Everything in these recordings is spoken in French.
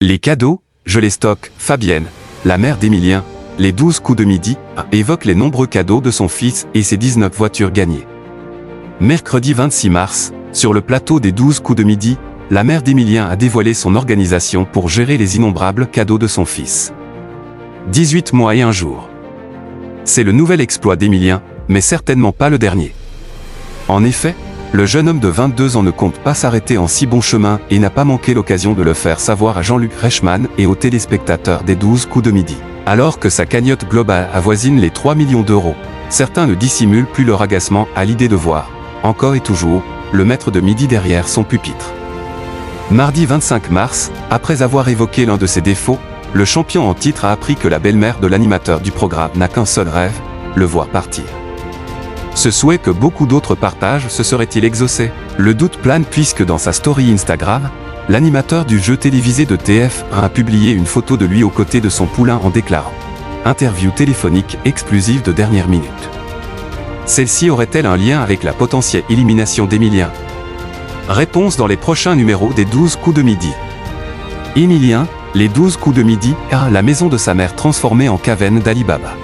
Les cadeaux, je les stocke. Fabienne, la mère d'Emilien, les 12 coups de midi, évoque les nombreux cadeaux de son fils et ses 19 voitures gagnées. Mercredi 26 mars, sur le plateau des 12 coups de midi, la mère d'Emilien a dévoilé son organisation pour gérer les innombrables cadeaux de son fils. 18 mois et un jour. C'est le nouvel exploit d'Emilien, mais certainement pas le dernier. En effet, le jeune homme de 22 ans ne compte pas s'arrêter en si bon chemin et n'a pas manqué l'occasion de le faire savoir à Jean-Luc Reichmann et aux téléspectateurs des 12 coups de midi. Alors que sa cagnotte globale avoisine les 3 millions d'euros, certains ne dissimulent plus leur agacement à l'idée de voir, encore et toujours, le maître de midi derrière son pupitre. Mardi 25 mars, après avoir évoqué l'un de ses défauts, le champion en titre a appris que la belle-mère de l'animateur du programme n'a qu'un seul rêve, le voir partir. Ce souhait que beaucoup d'autres partagent se serait-il exaucé? Le doute plane puisque dans sa story Instagram, l'animateur du jeu télévisé de TF1 a publié une photo de lui aux côtés de son poulain en déclarant « Interview téléphonique exclusive de dernière minute ». Celle-ci aurait-elle un lien avec la potentielle élimination d'Emilien? Réponse dans les prochains numéros des 12 coups de midi. Emilien, les 12 coups de midi, la maison de sa mère transformée en caverne d'Ali Baba.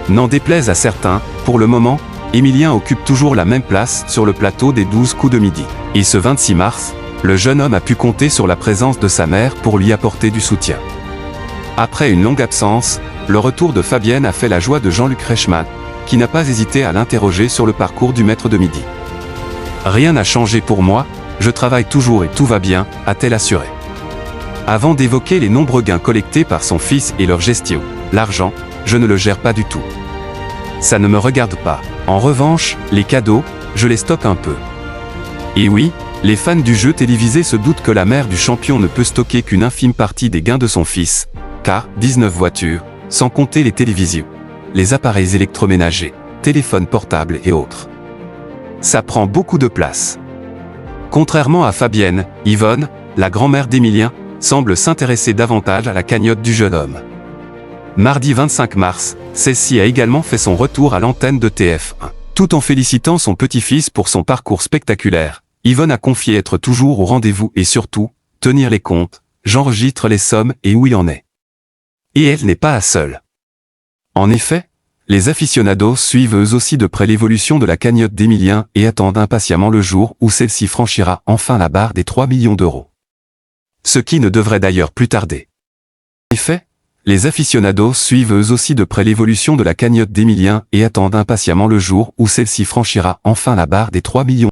N'en déplaise à certains, pour le moment, Emilien occupe toujours la même place sur le plateau des 12 coups de midi. Et ce 26 mars, le jeune homme a pu compter sur la présence de sa mère pour lui apporter du soutien. Après une longue absence, le retour de Fabienne a fait la joie de Jean-Luc Reichmann, qui n'a pas hésité à l'interroger sur le parcours du maître de midi. « Rien n'a changé pour moi, je travaille toujours et tout va bien », a-t-elle assuré. Avant d'évoquer les nombreux gains collectés par son fils et leur gestion, l'argent, je ne le gère pas du tout. Ça ne me regarde pas. En revanche, les cadeaux, je les stocke un peu. Et oui, les fans du jeu télévisé se doutent que la mère du champion ne peut stocker qu'une infime partie des gains de son fils, car 19 voitures, sans compter les télévisions, les appareils électroménagers, téléphones portables et autres. Ça prend beaucoup de place. Contrairement à Fabienne, Yvonne, la grand-mère d'Emilien, semble s'intéresser davantage à la cagnotte du jeune homme. Mardi 25 mars, celle-ci a également fait son retour à l'antenne de TF1. Tout en félicitant son petit-fils pour son parcours spectaculaire, Yvonne a confié être toujours au rendez-vous et surtout, tenir les comptes, j'enregistre les sommes et où il en est. Et elle n'est pas seule. En effet, les aficionados suivent eux aussi de près l'évolution de la cagnotte d'Emilien et attendent impatiemment le jour où celle-ci franchira enfin la barre des 3 millions d'euros. Ce qui ne devrait d'ailleurs plus tarder. En effet, les aficionados suivent eux aussi de près l'évolution de la cagnotte d'Emilien et attendent impatiemment le jour où celle-ci franchira enfin la barre des 3 millions.